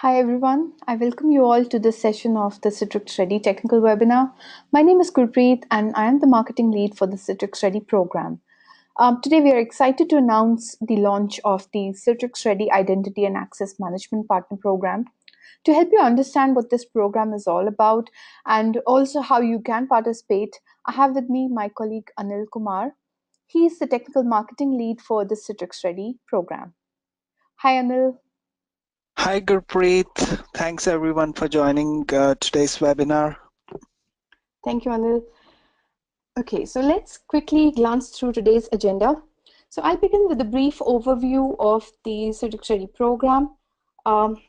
Hi everyone, I welcome you all to this session of the Citrix Ready technical webinar. My name is Gurpreet and I am the marketing lead for the Citrix Ready program. Today we are excited to announce the launch of the Citrix Ready Identity and Access Management Partner Program. To help you understand what this program is all about and also how you can participate, I have with me my colleague Anil Kumar. He is the technical marketing lead for the Citrix Ready program. Hi Anil. Hi, Gurpreet. Thanks everyone for joining today's webinar. Thank you, Anil. Okay, so let's quickly glance through today's agenda. So I'll begin with a brief overview of the Citrix Ready program. Um,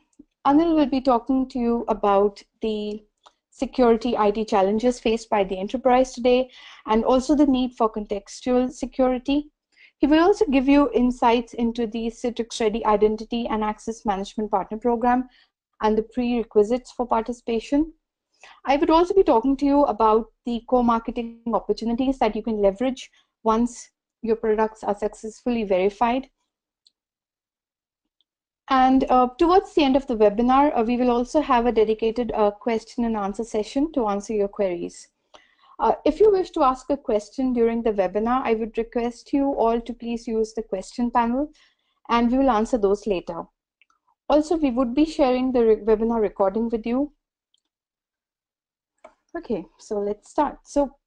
Anil will be talking to you about the security IT challenges faced by the enterprise today and also the need for contextual security. He will also give you insights into the Citrix Ready Identity and Access Management Partner Program and the prerequisites for participation. I would also be talking to you about the co-marketing opportunities that you can leverage once your products are successfully verified. And towards the end of the webinar, we will also have a dedicated question and answer session to answer your queries. If you wish to ask a question during the webinar, I would request you all to please use the question panel and we will answer those later. Also, we would be sharing the webinar recording with you. Okay, so let's start. So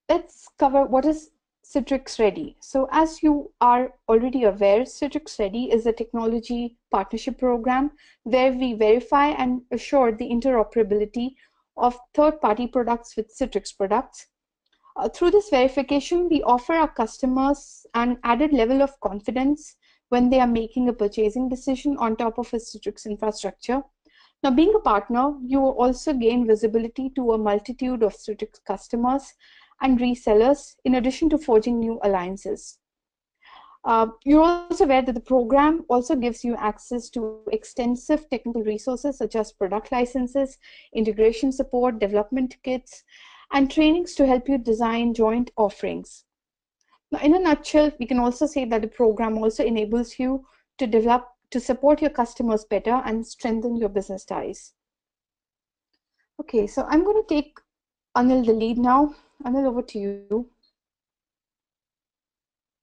let's cover what is Citrix Ready. So as you are already aware, Citrix Ready is a technology partnership program where we verify and assure the interoperability of third-party products with Citrix products. Through this verification, we offer our customers an added level of confidence when they are making a purchasing decision on top of a Citrix infrastructure. Now, being a partner, you also gain visibility to a multitude of Citrix customers and resellers, in addition to forging new alliances. You're also aware that the program also gives you access to extensive technical resources such as product licenses, integration support, development kits, and trainings to help you design joint offerings. Now, in a nutshell, we can also say that the program also enables you to support your customers better and strengthen your business ties. Okay, so I'm going to take Anil the lead now. Anil, over to you.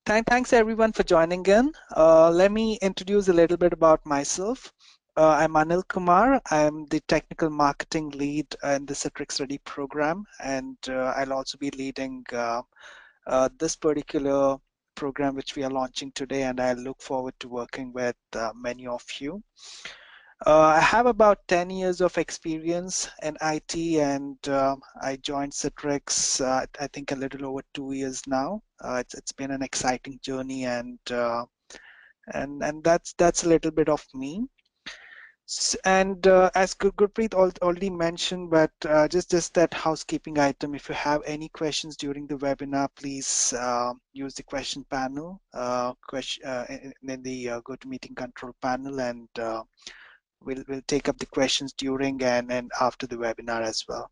Thanks everyone for joining in. Let me introduce a little bit about myself. I'm Anil Kumar. I'm the technical marketing lead in the Citrix Ready program, and I'll also be leading this particular program which we are launching today, and I look forward to working with many of you. I have about 10 years of experience in IT, and I joined Citrix, I think a little over 2 years now. It's been an exciting journey, and that's a little bit of me. And as Gurpreet already mentioned, but just that housekeeping item. If you have any questions during the webinar, please use the question panel, in the GoToMeeting control panel, and we'll take up the questions during and after the webinar as well.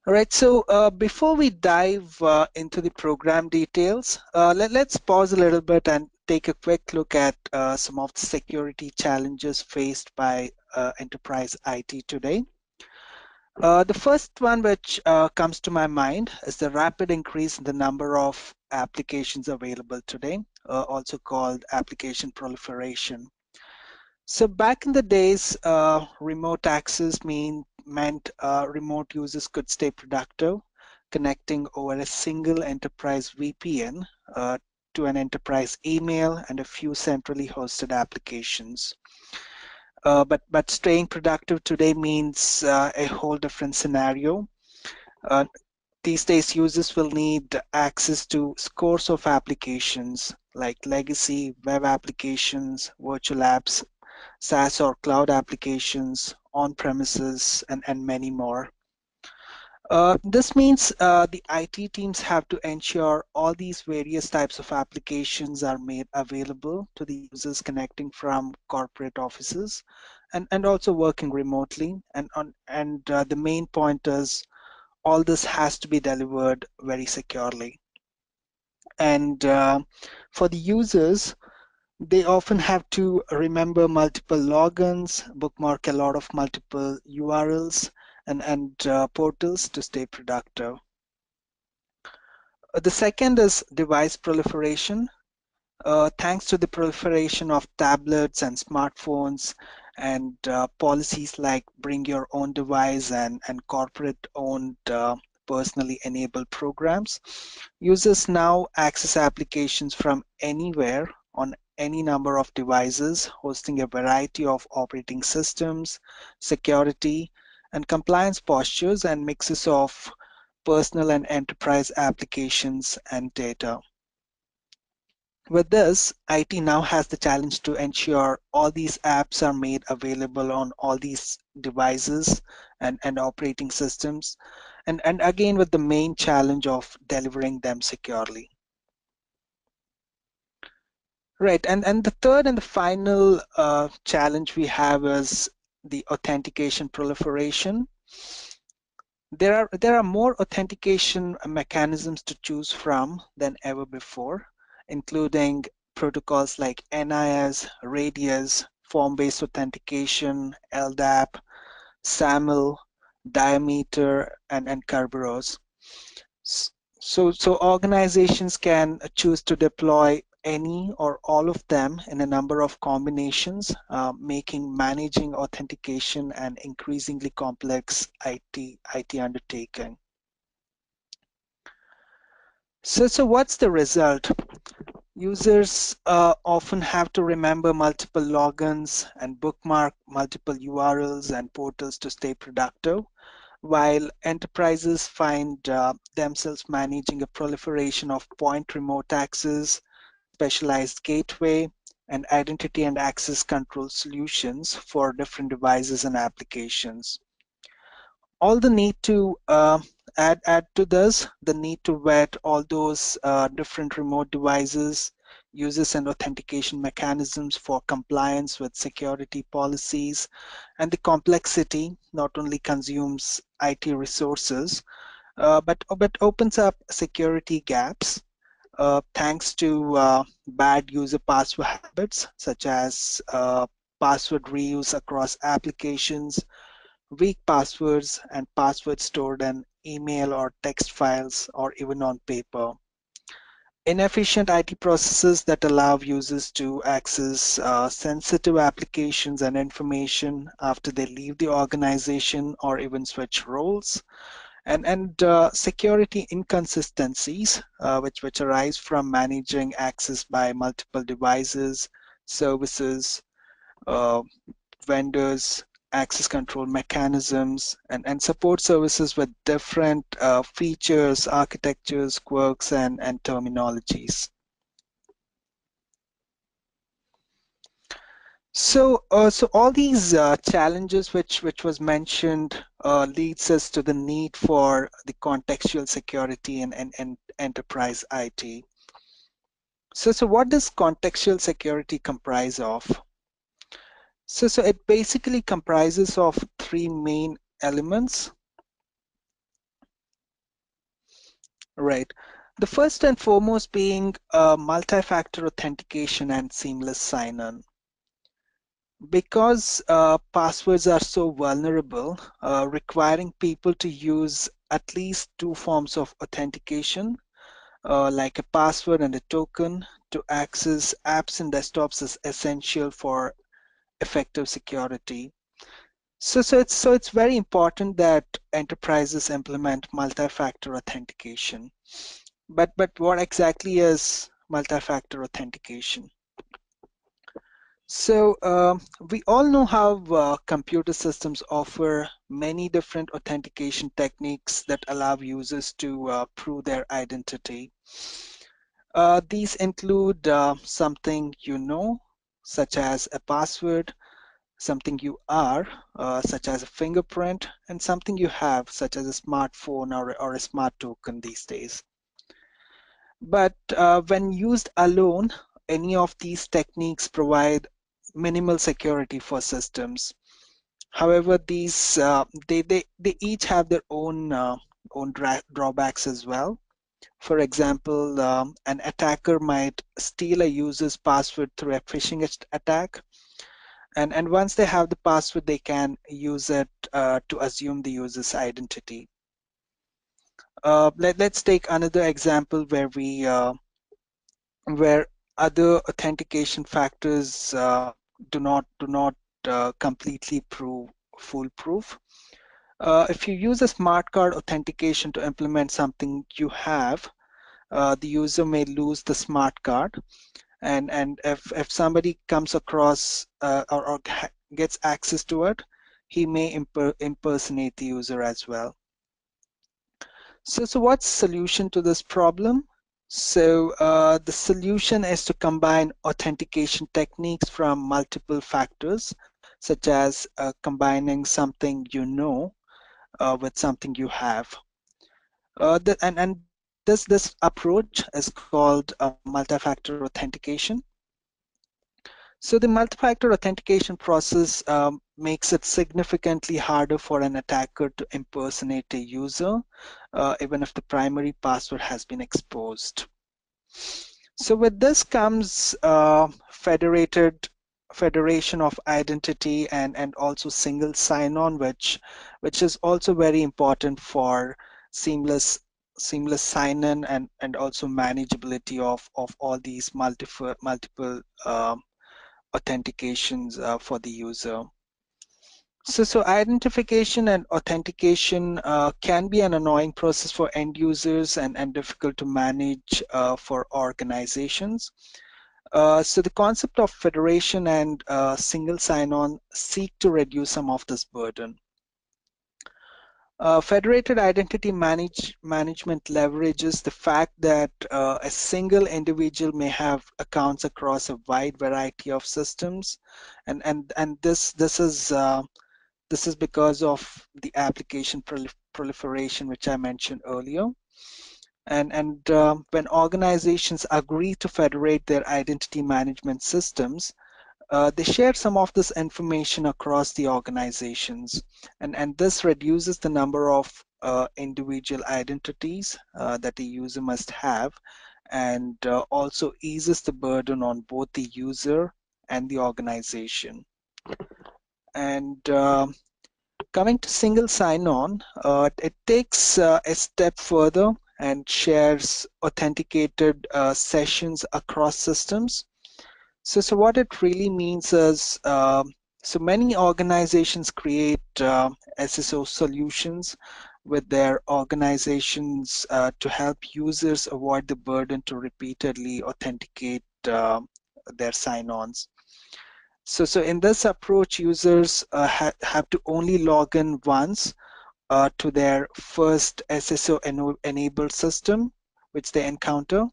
All right, so before we dive into the program details, let's pause a little bit and take a quick look at some of the security challenges faced by enterprise IT today. The first one which comes to my mind is the rapid increase in the number of applications available today, also called application proliferation. So back in the days, remote access meant remote users could stay productive, connecting over a single enterprise VPN to an enterprise email and a few centrally hosted applications. But staying productive today means a whole different scenario. These days, users will need access to scores of applications like legacy web applications, virtual apps, SaaS or cloud applications, on-premises, and many more. This means the IT teams have to ensure all these various types of applications are made available to the users connecting from corporate offices and also working remotely. And the main point is all this has to be delivered very securely. And for the users, They often have to remember multiple logins, bookmark a lot of multiple URLs and portals to stay productive. The second is device proliferation. Thanks to the proliferation of tablets and smartphones and policies like bring your own device and corporate owned personally enabled programs, users now access applications from anywhere on any number of devices, hosting a variety of operating systems, security, and compliance postures and mixes of personal and enterprise applications and data. With this, IT now has the challenge to ensure all these apps are made available on all these devices and operating systems, and again with the main challenge of delivering them securely. Right, and the third and the final challenge we have is the authentication proliferation. There are more authentication mechanisms to choose from than ever before, including protocols like NIS, Radius, form-based authentication, LDAP, SAML, Diameter, and Kerberos. So organizations can choose to deploy any or all of them in a number of combinations, making managing authentication an increasingly complex IT undertaking. So what's the result? Users often have to remember multiple logins and bookmark multiple URLs and portals to stay productive, while enterprises find themselves managing a proliferation of point remote access, specialized gateway, and identity and access control solutions for different devices and applications. All the need to add to this, the need to vet all those different remote devices, uses and authentication mechanisms for compliance with security policies, and the complexity not only consumes IT resources, but opens up security gaps thanks to bad user password habits such as password reuse across applications, weak passwords, and passwords stored in email or text files or even on paper. Inefficient IT processes that allow users to access sensitive applications and information after they leave the organization or even switch roles, and security inconsistencies which arise from managing access by multiple devices, services, uh, vendors, access control mechanisms, and support services with different features, architectures, quirks, and terminologies. So all these challenges which was mentioned leads us to the need for the contextual security and enterprise IT. So what does contextual security comprise of? So it basically comprises of three main elements, right? The first and foremost being multi-factor authentication and seamless sign-on. Because passwords are so vulnerable, requiring people to use at least two forms of authentication, like a password and a token, to access apps and desktops is essential for effective security. So it's very important that enterprises implement multi-factor authentication. But what exactly is multi-factor authentication? So we all know how computer systems offer many different authentication techniques that allow users to prove their identity. These include something you know, such as a password, something you are, such as a fingerprint, and something you have, such as a smartphone or a smart token these days. But when used alone, any of these techniques provide minimal security for systems. However, these they each have their own drawbacks as well. For example, an attacker might steal a user's password through a phishing attack, and once they have the password, they can use it to assume the user's identity. Let's take another example where other authentication factors do not completely prove foolproof. If you use a smart card authentication to implement something you have, the user may lose the smart card, and if somebody comes across or gets access to it, he may impersonate the user as well. So what's the solution to this problem? So the solution is to combine authentication techniques from multiple factors, such as combining something you know with something you have. And this approach is called multi-factor authentication. So the multi-factor authentication process makes it significantly harder for an attacker to impersonate a user, even if the primary password has been exposed. So with this comes federation of identity and also single sign-on, which is also very important for seamless sign-in and also manageability of all these multiple authentications for the user. So identification and authentication can be an annoying process for end users and difficult to manage for organizations. So the concept of federation and single sign-on seek to reduce some of this burden. Federated identity management leverages the fact that a single individual may have accounts across a wide variety of systems, and this is because of the application proliferation, which I mentioned earlier. And when organizations agree to federate their identity management systems, they share some of this information across the organizations, and this reduces the number of individual identities that the user must have, and also eases the burden on both the user and the organization. And coming to single sign-on, it takes a step further and shares authenticated sessions across systems. So what it really means is, so many organizations create SSO solutions with their organizations to help users avoid the burden to repeatedly authenticate their sign-ons. So in this approach, users have to only log in once to their first SSO enabled system, which they encounter,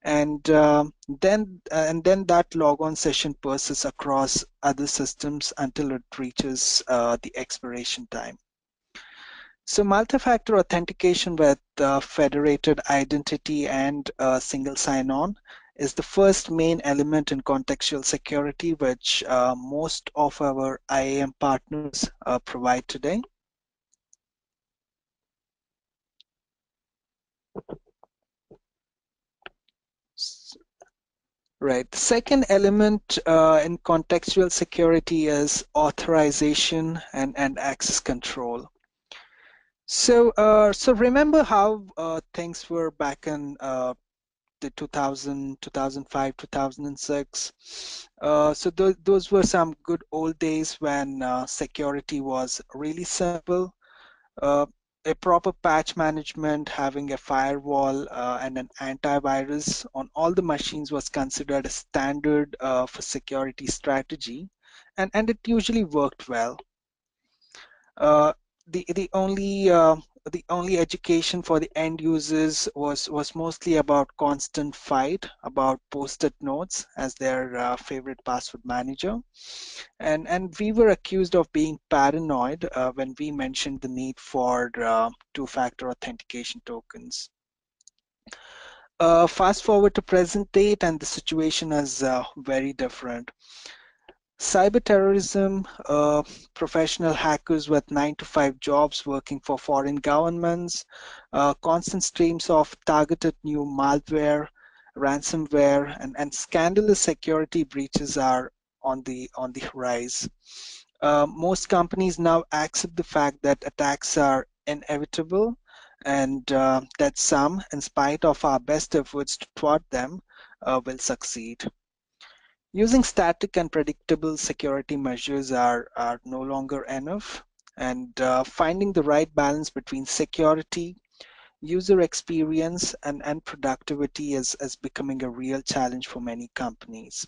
and then that logon session persists across other systems until it reaches the expiration time. So multi-factor authentication with federated identity and single sign-on is the first main element in contextual security, which most of our IAM partners provide today. Right. The second element in contextual security is authorization and access control. So remember how things were back in the 2000, 2005, 2006. So those were some good old days when security was really simple. Uh, a proper patch management, having a firewall and an antivirus on all the machines was considered a standard for security strategy, and it usually worked well. Uh, the the only uh, the only education for the end users was mostly about constant fight about post-it notes as their favorite password manager, and we were accused of being paranoid when we mentioned the need for two-factor authentication tokens. Fast forward to present date, and the situation is very different. Cyber terrorism, professional hackers with 9 to 5 jobs working for foreign governments, constant streams of targeted new malware, ransomware, and scandalous security breaches are on the rise. Most companies now accept the fact that attacks are inevitable and that some, in spite of our best efforts to thwart them, will succeed. Using static and predictable security measures are no longer enough, and finding the right balance between security, user experience, and productivity is becoming a real challenge for many companies.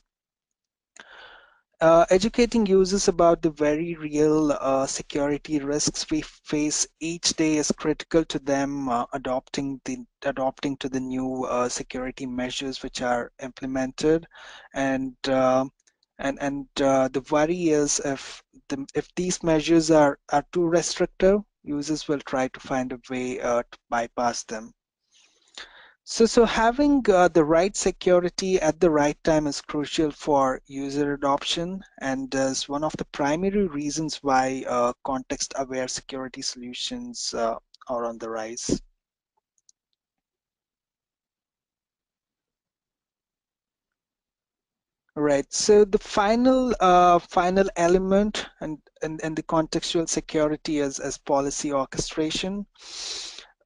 Educating users about the very real security risks we face each day is critical to them adopting to the new security measures which are implemented, and the worry is if these measures are too restrictive, users will try to find a way to bypass them. So having the right security at the right time is crucial for user adoption and is one of the primary reasons why context-aware security solutions are on the rise. Right. So the final element and the contextual security is policy orchestration.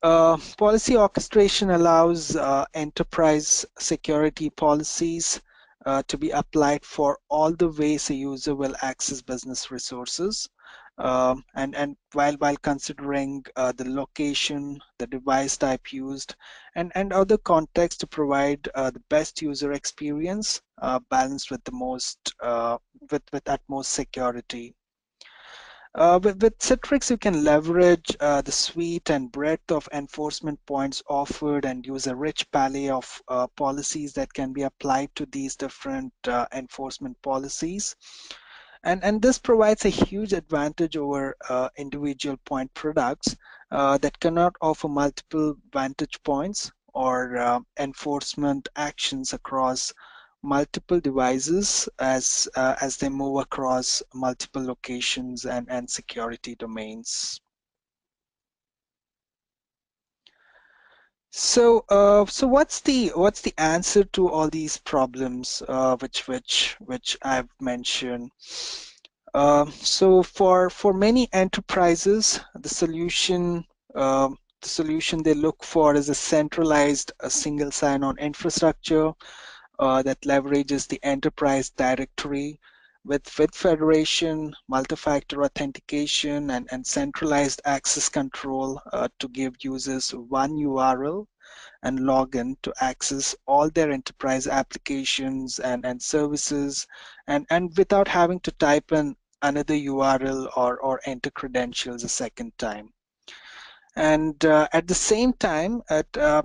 Policy orchestration allows enterprise security policies to be applied for all the ways a user will access business resources. And while considering the location, the device type used, and other contexts to provide the best user experience balanced with the most with utmost security. With Citrix, you can leverage the suite and breadth of enforcement points offered and use a rich palette of policies that can be applied to these different enforcement policies. And this provides a huge advantage over individual point products that cannot offer multiple vantage points or enforcement actions across multiple devices as they move across multiple locations and security domains. So what's the answer to all these problems which I've mentioned? So for many enterprises, the solution they look for is a centralized, a single sign-on infrastructure that leverages the enterprise directory with federation, multi-factor authentication, and centralized access control to give users one URL and login to access all their enterprise applications and services, and without having to type in another URL or enter credentials a second time. And at the same time, at the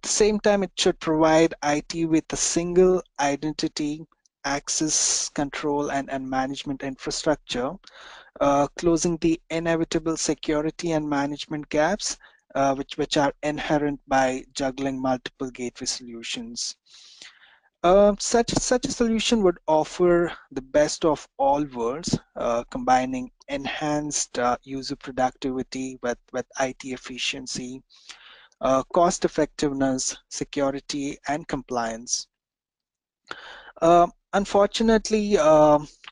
same time, it should provide IT with a single identity, access control, and management infrastructure, closing the inevitable security and management gaps which are inherent by juggling multiple gateway solutions. Such a solution would offer the best of all worlds, combining enhanced user productivity with IT efficiency, cost effectiveness, security, and compliance. Unfortunately,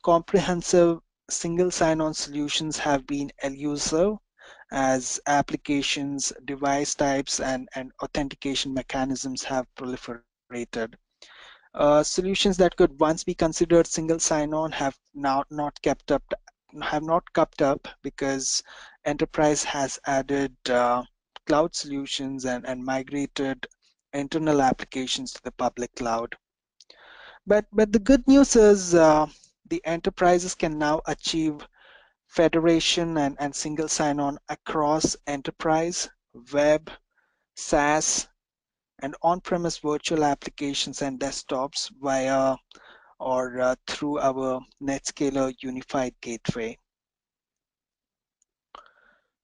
comprehensive single sign-on solutions have been elusive as applications, device types, and authentication mechanisms have proliferated. Solutions that could once be considered single sign-on have now not kept up because enterprise has added cloud solutions and migrated internal applications to the public cloud. But the good news is the enterprises can now achieve federation and single sign-on across enterprise, web, SaaS, and on-premise virtual applications and desktops via or through our NetScaler unified gateway.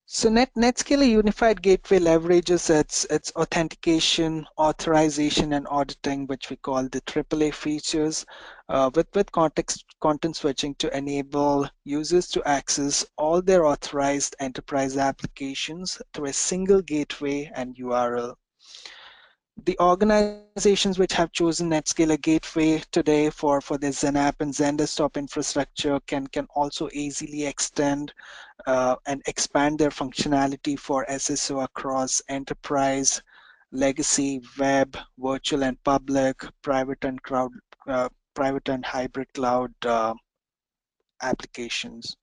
So Netscaler Unified Gateway leverages its authentication, authorization, and auditing, which we call the AAA features, with content switching to enable users to access all their authorized enterprise applications through a single gateway and URL. The organizations which have chosen Netscaler Gateway today for their XenApp and XenDesktop infrastructure can also easily extend and expand their functionality for SSO across enterprise, legacy, web, virtual and public, private and hybrid cloud applications.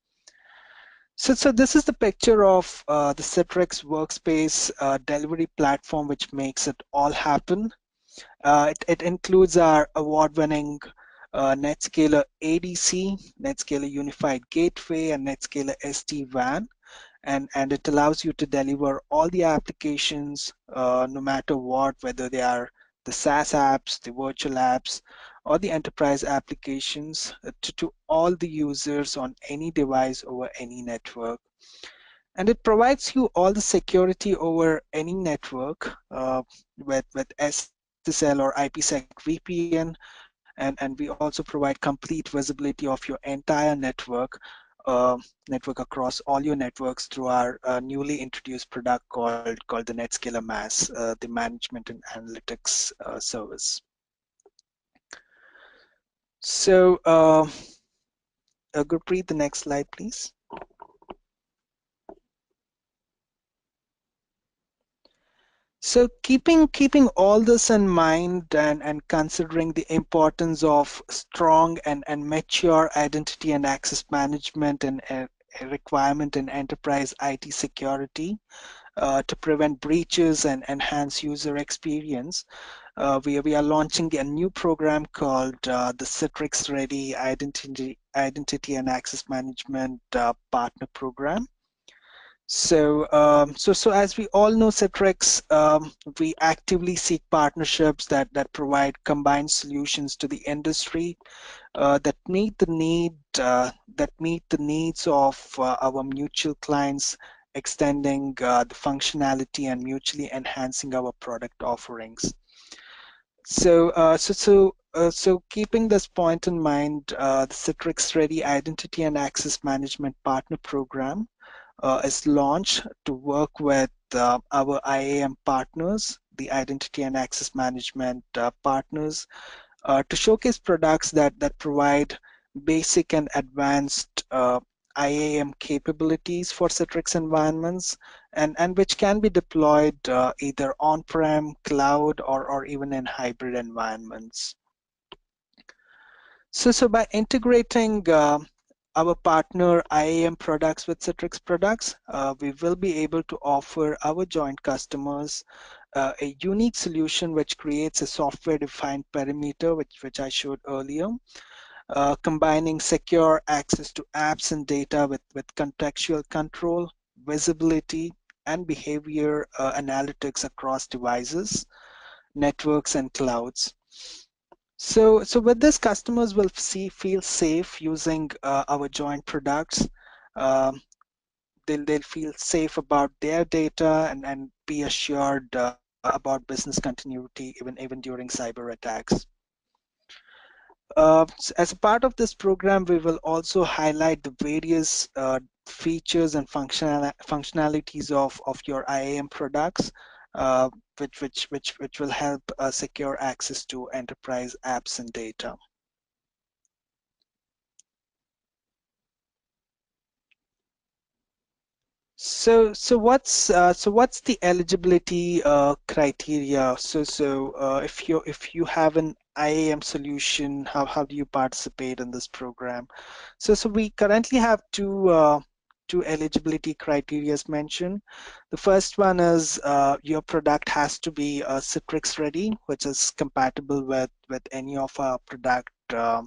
So this is the picture of the Citrix workspace delivery platform, which makes it all happen. It includes our award-winning Netscaler ADC, Netscaler Unified Gateway, and Netscaler SD-WAN. And it allows you to deliver all the applications no matter what, whether they are the SaaS apps, the virtual apps, or the enterprise applications to all the users on any device over any network. And it provides you all the security over any network with SSL or IPsec VPN, and we also provide complete visibility of your entire uh, network across all your networks through our newly introduced product called the Netscaler MAS, the Management and Analytics service. So, Gurpreet, the next slide, please. So keeping all this in mind and considering the importance of strong and mature identity and access management and a requirement in enterprise IT security to prevent breaches and enhance user experience, we are launching a new program called the Citrix Ready Identity and Access Management Partner Program. So as we all know, Citrix, we actively seek partnerships that provide combined solutions to the industry that meet the needs of our mutual clients, extending the functionality and mutually enhancing our product offerings. So keeping this point in mind, the Citrix Ready Identity and Access Management Partner Program is launched to work with our IAM partners, the Identity and Access Management partners, to showcase products that provide basic and advanced IAM capabilities for Citrix environments and which can be deployed either on-prem, cloud, or even in hybrid environments. So by integrating our partner IAM products with Citrix products, we will be able to offer our joint customers a unique solution which creates a software-defined perimeter, which I showed earlier, combining secure access to apps and data with contextual control, visibility, and behavior analytics across devices, networks, and clouds. So with this, customers will feel safe using our joint products. Um, they'll feel safe about their data and be assured about business continuity even during cyber attacks. As a part of this program, we will also highlight the various features and functionalities of your IAM products, which will help secure access to enterprise apps and data. So what's the eligibility criteria? If you have an IAM solution, how do you participate in this program? So we currently have two eligibility criteria mentioned. The first one is your product has to be Citrix ready, which is compatible with any of our uh,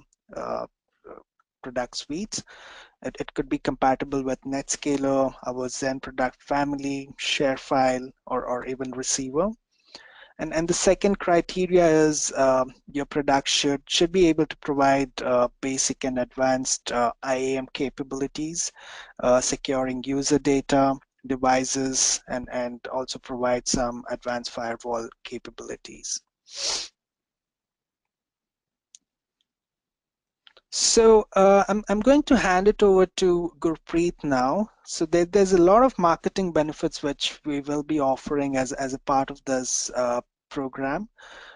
product suites. It could be compatible with Netscaler, our Zen product family, ShareFile, or even Receiver. And the second criteria is your product should be able to provide basic and advanced IAM capabilities, securing user data, devices, and also provide some advanced firewall capabilities. So I'm going to hand it over to Gurpreet now. So there's a lot of marketing benefits which we will be offering as a part of this program.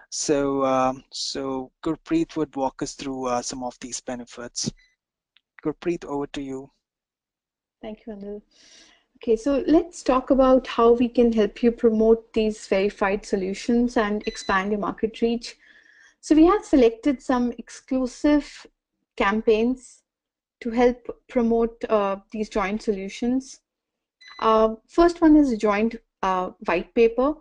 So Gurpreet would walk us through some of these benefits. Gurpreet, over to you. Thank you, Anil. Okay, so let's talk about how we can help you promote these verified solutions and expand your market reach. So we have selected some exclusive campaigns to help promote these joint solutions. First one is a joint white paper,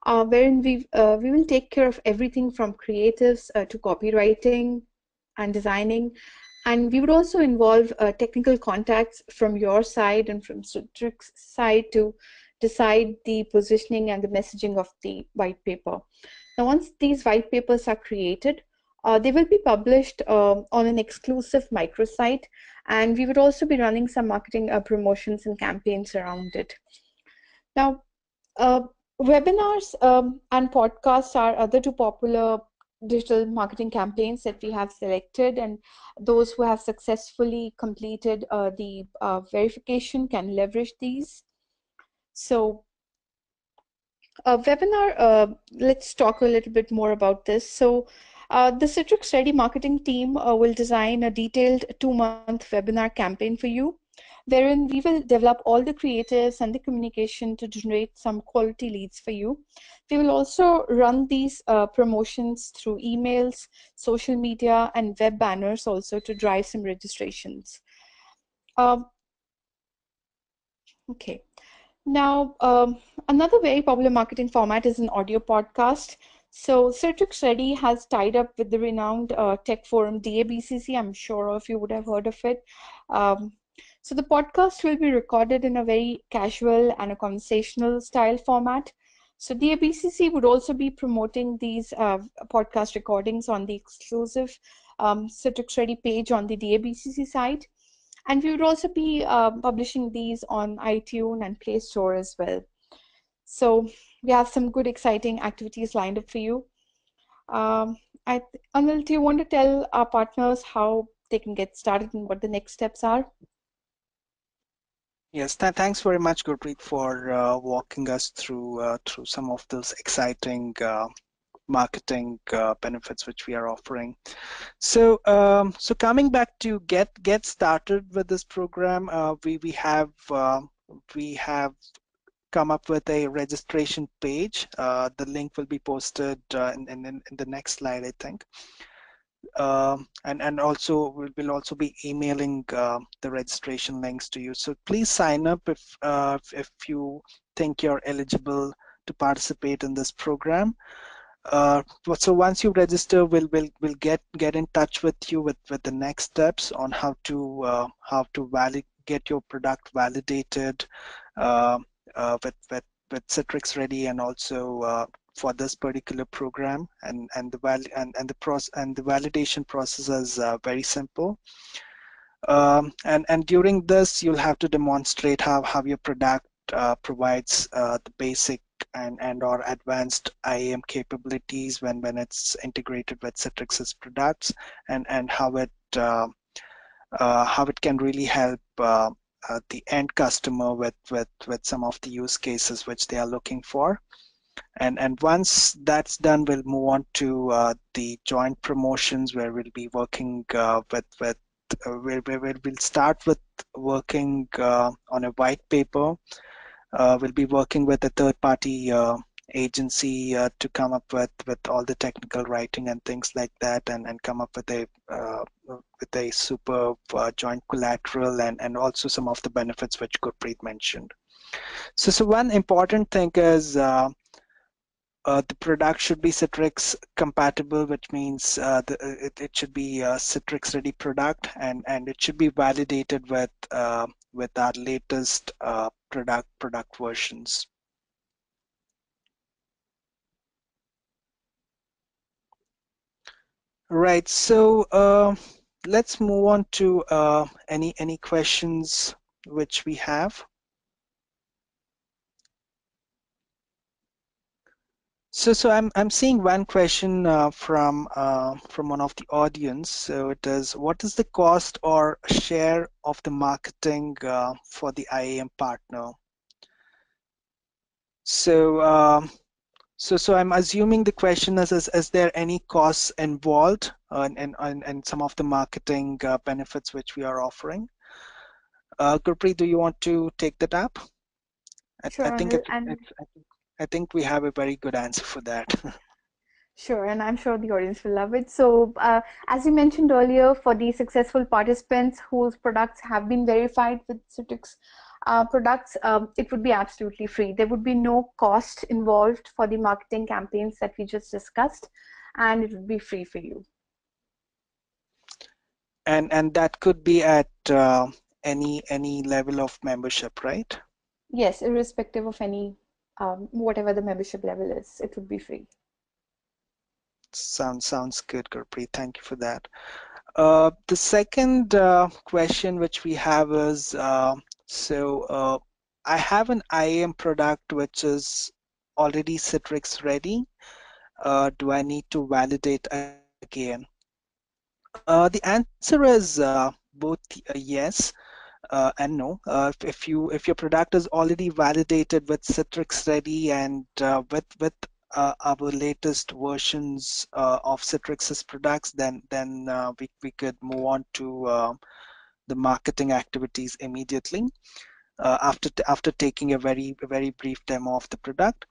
wherein we will take care of everything from creatives to copywriting and designing. And we would also involve technical contacts from your side and from Citrix side to decide the positioning and the messaging of the white paper. Now, once these white papers are created, they will be published on an exclusive microsite, and we would also be running some marketing promotions and campaigns around it. Now, uh, webinars and podcasts are other two popular digital marketing campaigns that we have selected, and those who have successfully completed the verification can leverage these. So webinar, let's talk a little bit more about this. So the Citrix Ready marketing team will design a detailed 2-month webinar campaign for you, wherein we will develop all the creatives and the communication to generate some quality leads for you. We will also run these promotions through emails, social media, and web banners also to drive some registrations. Okay. Now, another very popular marketing format is an audio podcast. So Citrix Ready has tied up with the renowned tech forum DABCC. I'm sure all of you would have heard of it. Um, so the podcast will be recorded in a very casual and a conversational style format. So DABCC would also be promoting these podcast recordings on the exclusive Citrix Ready page on the DABCC site. And we would also be publishing these on iTunes and Play Store as well. So we have some good, exciting activities lined up for you. Um, Anil, do you want to tell our partners how they can get started and what the next steps are? Yes, thanks very much, Gurpreet, for walking us through some of those exciting marketing benefits which we are offering. So coming back to get started with this program, we have come up with a registration page. The link will be posted in the next slide, I think. And also we'll also be emailing the registration links to you. So please sign up if you think you're eligible to participate in this program. So once you register, we'll get in touch with you with the next steps on how to get your product validated uh, with Citrix Ready, and also for this particular program, and the validation process is very simple. And during this, you'll have to demonstrate how your product provides the basic and or advanced IAM capabilities when it's integrated with Citrix's products, and how it can really help the end customer with some of the use cases which they are looking for. And once that's done, we'll move on to the joint promotions, where we'll be working where we'll start with working on a white paper. We'll be working with a third-party agency to come up with all the technical writing and things like that, and come up with a super joint collateral, and also some of the benefits which Gurpreet mentioned. So one important thing is the product should be Citrix compatible, which means it should be a Citrix ready product, and it should be validated with our latest product versions. Right. So let's move on to any questions which we have. So I'm seeing one question from one of the audience. So it is, what is the cost or share of the marketing for the IAM partner? So so I'm assuming the question is there any costs involved in some of the marketing benefits which we are offering? Gurpreet, do you want to take that up? I Sure, think Anil, and I think we have a very good answer for that. sure, and I'm sure the audience will love it. So, as you mentioned earlier, for the successful participants whose products have been verified with Citrix products, it would be absolutely free. There would be no cost involved for the marketing campaigns that we just discussed, and it would be free for you. And that could be at any level of membership, right? Yes, irrespective of any, whatever the membership level is, it would be free. Sounds good, Gurpreet. Thank you for that. The second question which we have is, I have an IAM product which is already Citrix ready. Do I need to validate again? The answer is both yes and no. If your product is already validated with Citrix ready and with our latest versions of Citrix's products, then we could move on to the marketing activities immediately after taking a very brief demo of the product.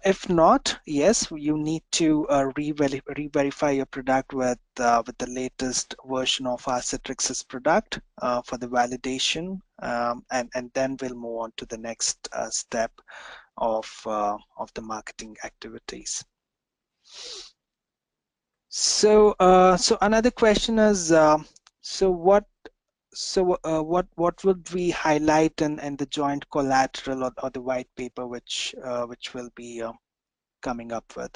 If not, yes, you need to re-verify your product with the latest version of our Citrix's product for the validation, and then we'll move on to the next step of the marketing activities. So another question is, so what would we highlight in the joint collateral or the white paper which will be coming up with?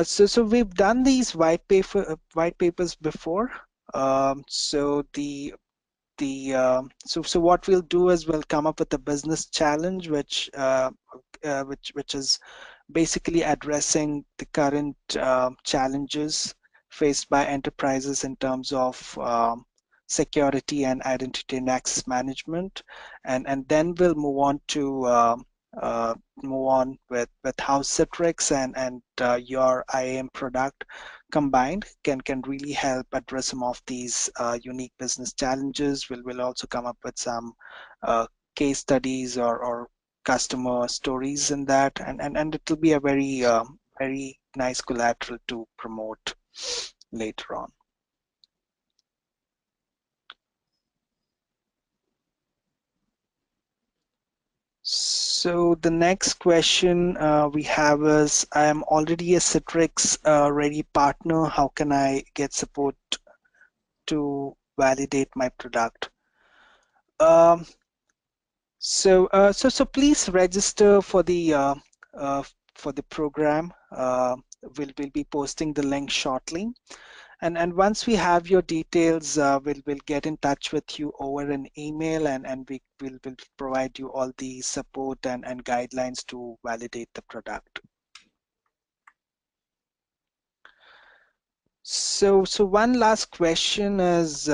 So we've done these white papers before. So so what we'll do is we'll come up with a business challenge which is basically addressing the current challenges faced by enterprises in terms of security and identity and access management, and then we'll move on to with how Citrix and your IAM product combined can really help address some of these unique business challenges. We'll also come up with some case studies or customer stories in that, and it will be a very nice collateral to promote later on. So the next question we have is, I am already a Citrix ready partner. How can I get support to validate my product? Um, so please register uh, for the program. We'll be posting the link shortly. And once we have your details, we'll get in touch with you over an email, and will provide you all the support and guidelines to validate the product. So one last question is, if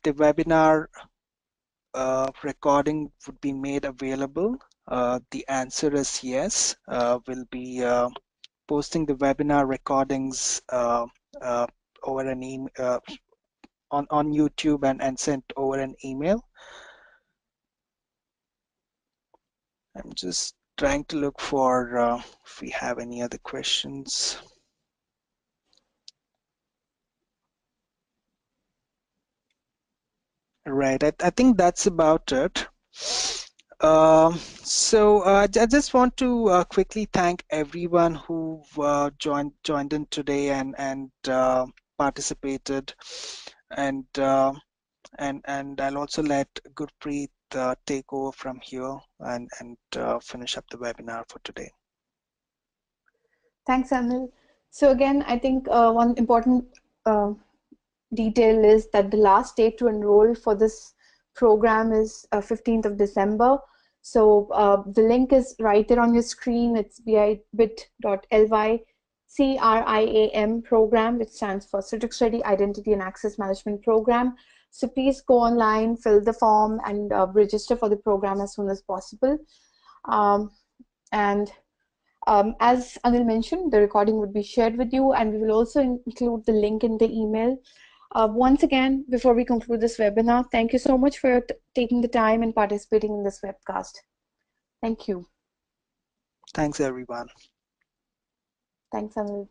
the webinar recording would be made available, the answer is yes. We'll be posting the webinar recordings uh, over an email on YouTube and sent over an email. I'm just trying to look for if we have any other questions. Right, I think that's about it. I just want to quickly thank everyone who joined in today and participated, and and I'll also let Gurpreet take over from here and finish up the webinar for today. Thanks, Anil. So again, I think one important detail is that the last date to enroll for this program is 15th of December. So the link is right there on your screen. It's bit.ly CRIAM program, which stands for Citrix Ready Identity and Access Management Program. So please go online, fill the form, and register for the program as soon as possible. And as Anil mentioned, the recording would be shared with you, and we will also include the link in the email. Once again, before we conclude this webinar, thank you so much for taking the time and participating in this webcast. Thank you. Thanks, everyone. Thanks, Anil.